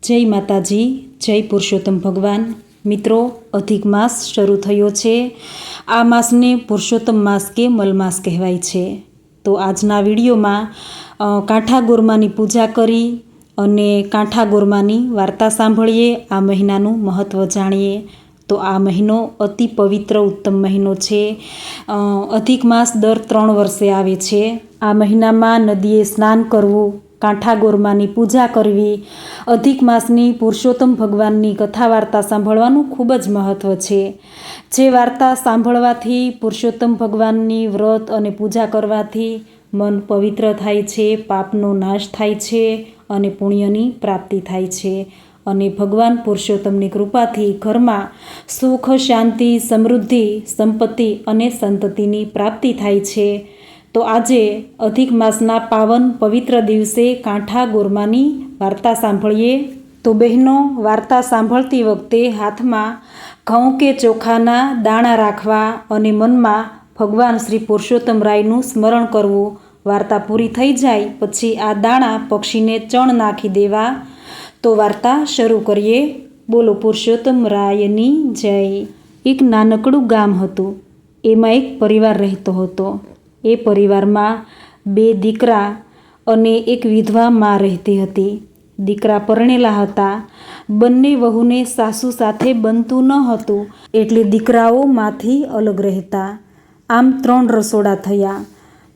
જય માતાજી, જય પુરુષોત્તમ ભગવાન। મિત્રો, અધિક માસ શરૂ થયો છે। આ માસને પુરુષોત્તમ માસ કે મલમાસ કહેવાય છે। તો આજના વિડીયોમાં કાંઠા ગોરમાની પૂજા કરી અને કાંઠા ગોરમાની વાર્તા સાંભળીએ, આ મહિનાનું મહત્ત્વ જાણીએ। તો આ મહિનો અતિ પવિત્ર ઉત્તમ મહિનો છે। અધિક માસ દર 3 વર્ષે આવે છે। આ મહિનામાં નદીએ સ્નાન કરવું, કાંઠા ગોરમાની પૂજા કરવી, અધિક માસની પુરુષોત્તમ ભગવાનની કથા વાર્તા સાંભળવાનું ખૂબ જ મહત્ત્વ છે। જે વાર્તા સાંભળવાથી, પુરુષોત્તમ ભગવાનની વ્રત અને પૂજા કરવાથી મન પવિત્ર થાય છે, પાપનો નાશ થાય છે અને પુણ્યની પ્રાપ્તિ થાય છે અને ભગવાન પુરુષોત્તમની કૃપાથી ઘરમાં સુખ, શાંતિ, સમૃદ્ધિ, સંપત્તિ અને સંતતિની પ્રાપ્તિ થાય છે। તો આજે અધિક માસના પાવન પવિત્ર દિવસે કાંઠા ગોરમાની વાર્તા સાંભળીએ। તો બહેનો, વાર્તા સાંભળતી વખતે હાથમાં ઘઉં કે ચોખાના દાણા રાખવા અને મનમાં ભગવાન શ્રી પુરુષોત્તમ રાયનું સ્મરણ કરવું। વાર્તા પૂરી થઈ જાય પછી આ દાણા પક્ષીને ચણ નાખી દેવા। તો વાર્તા શરૂ કરીએ। બોલો પુરુષોત્તમ રાયની જય। એક નાનકડું ગામ હતું। એમાં એક પરિવાર રહેતો હતો। એ પરિવારમાં 2 દીકરા અને એક વિધવા મા રહેતી હતી। દીકરા પરણેલા હતા। બંને વહુને સાસુ સાથે બનતું ન હતું એટલે દીકરાઓ માંથી અલગ રહેતા। આમ 3 રસોડા થયા,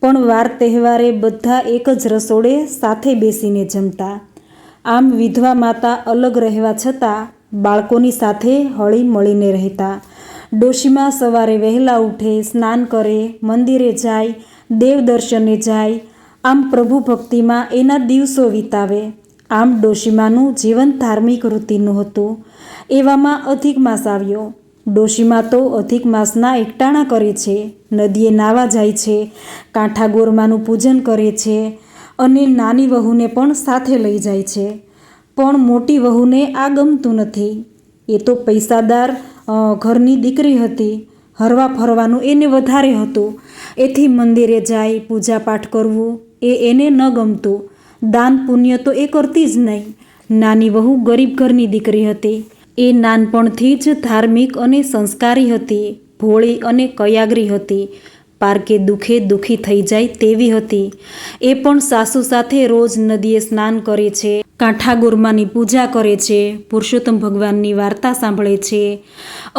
પણ વાર તહેવારે બધા એક જ રસોડે સાથે બેસીને જમતા। આમ વિધવા માતા અલગ રહેવા છતાં બાળકોની સાથે હળી મળીને રહેતા। ડોશીમાં સવારે વહેલા ઉઠે, સ્નાન કરે, મંદિરે જાય, દેવ દર્શને જાય, આમ પ્રભુ ભક્તિમાં એના દિવસો વિતાવે। આમ ડોશીમાનું જીવન ધાર્મિક વૃત્તિનું હતું। એવામાં અધિક માસ આવ્યો। ડોશીમા તો અધિક માસના એકટાણા કરે છે, નદીએ નાહવા જાય છે, કાંઠા ગોરમાનું પૂજન કરે છે અને નાની વહુને પણ સાથે લઈ જાય છે। પણ મોટી વહુને આ ગમતું નથી। એ તો પૈસાદાર ઘરની દીકરી હતી, હરવા ફરવાનું એને વધારે હતું। એથી મંદિરે જાય, પૂજા પાઠ કરવું એ એને ન ગમતું। દાન પુણ્ય તો એ કરતી જ નહીં। નાની વહુ ગરીબ ઘરની દીકરી હતી। એ નાનપણથી જ ધાર્મિક અને સંસ્કારી હતી, ભોળી અને કયાગરી હતી, પારકે દુઃખે દુઃખી થઈ જાય તેવી હતી। એ પણ સાસુ સાથે રોજ નદીએ સ્નાન કરે છે, કાંઠા ગોરમાની પૂજા કરે છે, પુરુષોત્તમ ભગવાનની વાર્તા સાંભળે છે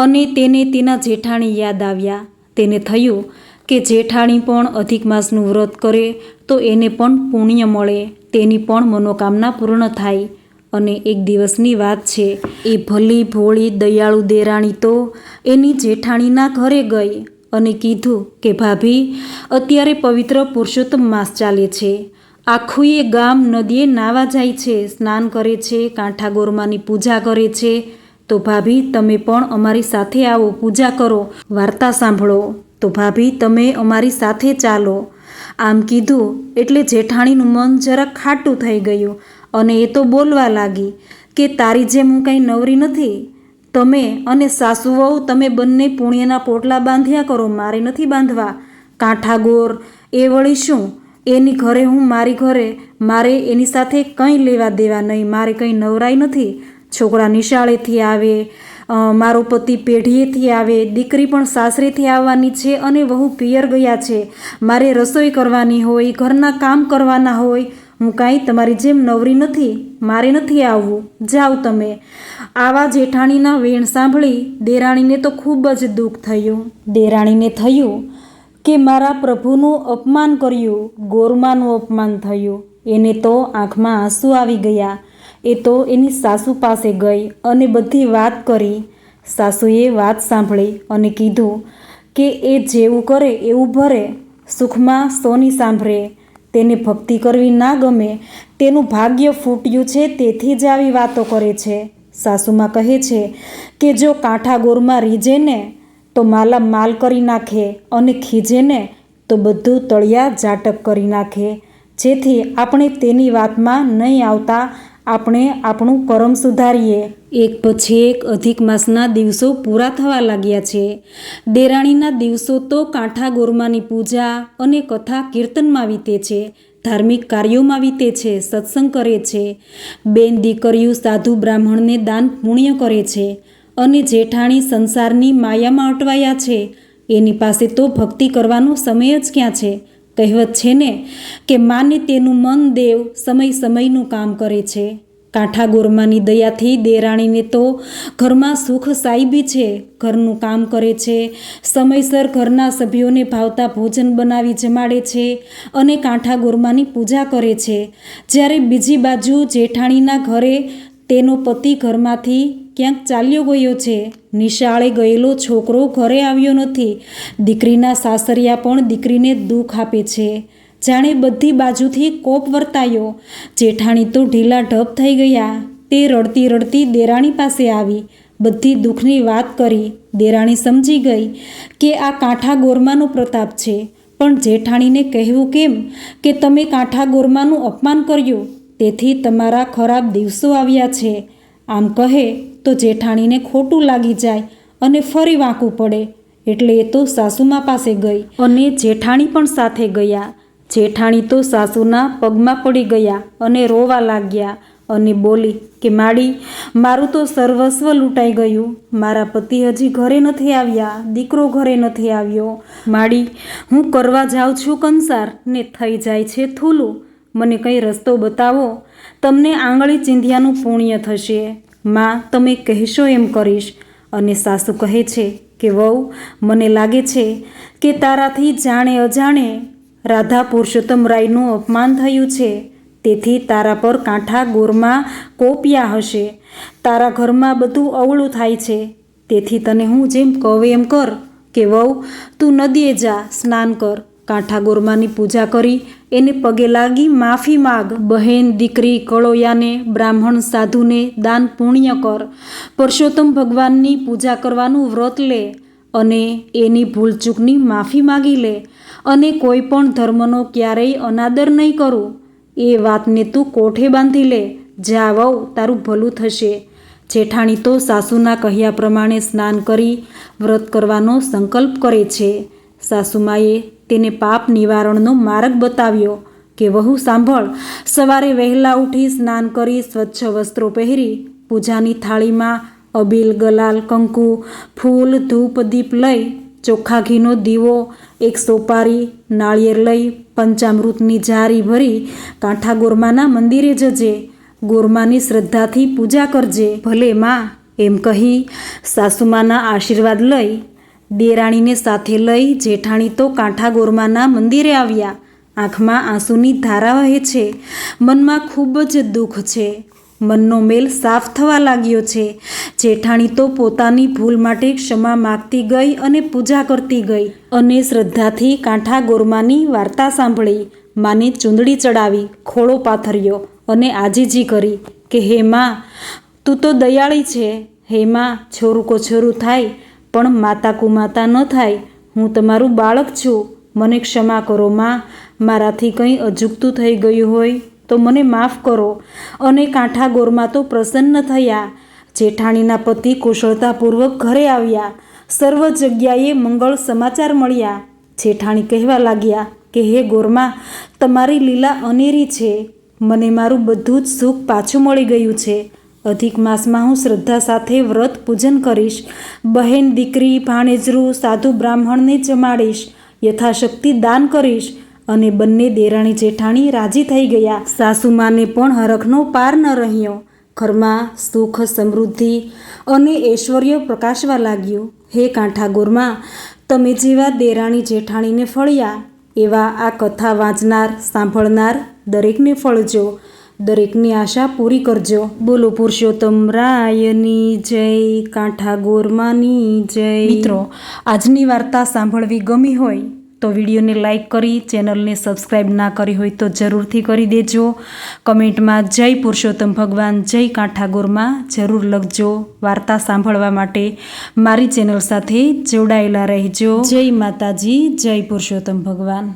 અને તેને તેના જેઠાણી યાદ આવ્યા। તેને થયું કે જેઠાણી પણ અધિક માસનું વ્રત કરે તો એને પણ પુણ્ય મળે, તેની પણ મનોકામના પૂર્ણ થાય। અને એક દિવસની વાત છે, એ ભલી ભોળી દયાળુ દેરાણી તો એની જેઠાણીના ઘરે ગઈ અને કીધું કે ભાભી, અત્યારે પવિત્ર પુરુષોત્તમ માસ ચાલે છે। આખું એ ગામ નદીએ નાહવા જાય છે, સ્નાન કરે છે, કાંઠા ગોરમાની પૂજા કરે છે। તો ભાભી, તમે પણ અમારી સાથે આવો, પૂજા કરો, વાર્તા સાંભળો। તો ભાભી, તમે અમારી સાથે ચાલો। આમ કીધું એટલે જેઠાણીનું મન જરા ખાટું થઈ ગયું અને એ તો બોલવા લાગી કે તારી જેમ હું કંઈ નવરી નથી। તમે અને સાસુ વહુ તમે બંને પુણ્યના પોટલા બાંધ્યા કરો, મારે નથી બાંધવા। કાંઠા ગોર એ વળી શું, એની ઘરે હું મારી ઘરે, મારે એની સાથે કંઈ લેવા દેવા નહીં, મારે કંઈ નવરાઈ નથી। છોકરા નિશાળેથી આવે, મારો પતિ પેઢીએથી આવે, દીકરી પણ સાસરેથી આવવાની છે અને વહુ પિયર ગયા છે, મારે રસોઈ કરવાની હોય, ઘરના કામ કરવાના હોય, હું કાંઈ તમારી જેમ નવરી નથી, મારે નથી આવવું, જાઓ તમે। આવા જેઠાણીના વેણ સાંભળી દેરાણીને તો ખૂબ જ દુઃખ થયું। દેરાણીને થયું કે મારા પ્રભુનું અપમાન કર્યું, ગોરમાનું અપમાન થયું। એને તો આંખમાં આંસુ આવી ગયા। એ તો એની સાસુ પાસે ગઈ અને બધી વાત કરી। સાસુએ વાત સાંભળી અને કીધું કે એ જેવું કરે એવું ભરે, સુખમાં સોની સાંભળે, તેને ભક્તિ કરવી ના ગમે, તેનું ભાગ્ય ફૂટ્યું છે તેથી જ આવી વાતો કરે છે। સાસુમાં કહે છે કે જો કાંઠા ગોરમાં રીઝે ને તો માલા માલ કરી નાખે અને ખીજે ને તો બધું તળિયા ઝાટક કરી નાખે, જેથી આપણે તેની વાતમાં નહીં આવતા આપણે આપણું કરમ સુધારીએ। એક પછી એક અધિક માસના દિવસો પૂરા થવા લાગ્યા છે। દેરાણીના દિવસો તો કાંઠા ગોરમાની પૂજા અને કથા કીર્તનમાં વીતે છે। ધાર્મિક કાર્યોમાં વીતે છે, સત્સંગ કરે છે, બેન દીકરીઓ સાધુ બ્રાહ્મણને દાન પુણ્ય કરે છે, અને જેઠાણી સંસારની માયામાં અટવાયા છે એની પાસે તો ભક્તિ કરવાનો સમય જ ક્યાં છે? કહેવત છે ને કે માને તેનું મન દેવ સમય સમયનું કામ કરે છે. કાંઠા ગોરમાની દયાથી દેરાણીને તો ઘરમાં સુખ સાહેબી છે, ઘરનું કામ કરે છે, સમયસર ઘરના સભ્યોને ભાવતા ભોજન બનાવી જમાડે છે અને કાંઠા ગોરમાની પૂજા કરે છે. જ્યારે બીજી બાજુ જેઠાણીના ઘરે તેનો પતિ ઘરમાંથી ક્યાંક ચાલ્યો ગયો છે. નિશાળે ગયેલો છોકરો ઘરે આવ્યો નથી. દીકરીના સાસરિયા પણ દીકરીને દુઃખ આપે છે. જાણે બધી બાજુથી કોપ વર્તાયો. જેઠાણી તો ઢીલા ઢબ થઈ ગયા. તે રડતી રડતી દેરાણી પાસે આવી, બધી દુઃખની વાત કરી. દેરાણી સમજી ગઈ કે આ કાંઠા ગોરમાનો પ્રતાપ છે, પણ જેઠાણીને કહેવું કેમ કે તમે કાંઠા ગોરમાનું અપમાન કર્યું, તેથી તમારા ખરાબ દિવસો આવ્યા છે. આમ કહે તો જેઠાણીને ખોટું લાગી જાય અને ફરી વાંકવું પડે. એટલે એ તો સાસુમા પાસે ગઈ અને જેઠાણી પણ સાથે ગયા. જેઠાણી તો સાસુના પગમાં પડી ગયા અને રોવા લાગ્યા અને બોલી કે માડી, મારું તો સર્વસ્વ લૂંટાઈ ગયું. મારા પતિ હજી ઘરે નથી આવ્યા, દીકરો ઘરે નથી આવ્યો. માડી, હું કરવા જાઉં છું કંસાર ને થઈ જાય છે થૂલું. મને કંઈ રસ્તો બતાવો, તમને આંગળી ચીંધ્યાનું પુણ્ય થશે. માં, તમે કહેશો એમ કરીશ. અને સાસુ કહે છે કે વહુ, મને લાગે છે કે તારાથી જાણે અજાણે રાધા પુરુષોત્તમ રાયનું અપમાન થયું છે, તેથી તારા પર કાંઠા ગોરમાં કોપ્યા હશે. તારા ઘરમાં બધું અવળું થાય છે, તેથી તને હું જેમ કહું એમ કર કે વહુ, તું નદીએ જા, સ્નાન કર, કાંઠા ગોરમાની પૂજા કરી એને પગે લાગી માફી માગ. બહેન દીકરી કળોયાને બ્રાહ્મણ સાધુને દાન પુણ્ય કર. પુરુષોત્તમ ભગવાનની પૂજા કરવાનું વ્રત લે અને એની ભૂલચૂકની માફી માગી લે. અને કોઈ પણ ધર્મનો ક્યારેય અનાદર નહીં કરું, એ વાતને તું કોઠે બાંધી લે. જા વહુ, તારું ભલું થશે. જેઠાણી તો સાસુના કહ્યા પ્રમાણે સ્નાન કરી વ્રત કરવાનો સંકલ્પ કરે છે. સાસુમાએ તેને પાપ નિવારણનો માર્ગ બતાવ્યો કે વહુ સાંભળ, સવારે વહેલા ઉઠી સ્નાન કરી સ્વચ્છ વસ્ત્રો પહેરી પૂજાની થાળીમાં અબીલ, ગલાલ, કંકુ, ફૂલ, ધૂપ, દીપ લઈ ચોખ્ખા ઘીનો દીવો, એક સોપારી, નાળિયેર લઈ પંચામૃતની જારી ભરી કાંઠા ગોરમાના મંદિરે જજે. ગોરમાની શ્રદ્ધાથી પૂજા કરજે. ભલે માં, એમ કહી સાસુમાના આશીર્વાદ લઈ દેરાણીને સાથે લઈ જેઠાણી તો કાંઠા ગોરમાના મંદિરે આવ્યા. આંખમાં આંસુની ધારા વહે છે. મનમાં ખૂબ જ દુઃખ છે. મનનો મેલ સાફ થવા લાગ્યો છે. જેઠાણી તો પોતાની ભૂલ માટે ક્ષમા માગતી ગઈ અને પૂજા કરતી ગઈ અને શ્રદ્ધાથી કાંઠા ગોરમાની વાર્તા સાંભળી. માને ચૂંદડી ચડાવી, ખોળો પાથર્યો અને આજીજી કરી કે હે માં, તું તો દયાળી છે. હે માં, છોરું કો છોરું થાય પણ માતા કુમાતા ન થાય. હું તમારું બાળક છું, મને ક્ષમા કરો માં. મારાથી કંઈ અજુગતું થઈ ગયું હોય તો મને માફ કરો. અને કાંઠા ગોરમા તો પ્રસન્ન થયા. જેઠાણીના પતિ કુશળતાપૂર્વક ઘરે આવ્યા. સર્વ જગ્યાએ મંગળ સમાચાર મળ્યા. જેઠાણી કહેવા લાગ્યા કે હે ગોરમા, તમારી લીલા અનેરી છે. મને મારું બધું જ સુખ પાછું મળી ગયું છે. અધિક માસમાં હું શ્રદ્ધા સાથે વ્રત પૂજન કરીશ. બહેન દીકરી ભાણેજરું સાધુ બ્રાહ્મણને જમાડીશ. યથાશક્તિ દાન કરીશ. અને બંને દેરાણી જેઠાણી રાજી થઈ ગયા. સાસુમાને પણ હરખનો પાર ન રહ્યો. ઘરમાં સુખ, સમૃદ્ધિ અને ઐશ્વર્ય પ્રકાશવા લાગ્યું. હે કાંઠા ગોરમા, તમે જેવા દેરાણી જેઠાણીને ફળ્યા એવા આ કથા વાંચનાર, સાંભળનાર દરેકને ફળજો. દરેકની આશા પૂરી કરજો. બોલો પુરુષોત્તમ રાયની જય, કાંઠા ગોરમાની જય. મિત્રો, આજની વાર્તા સાંભળવી ગમી હોય તો વિડીયોને લાઈક કરી, ચેનલને સબસ્ક્રાઈબ ના કરી હોય તો જરૂરથી કરી દેજો. કમેન્ટમાં જય પુરુષોત્તમ ભગવાન, જય કાંઠા ગોરમા જરૂર લખજો. વાર્તા સાંભળવા માટે મારી ચેનલ સાથે જોડાયેલા રહેજો. જય માતાજી, જય પુરુષોત્તમ ભગવાન.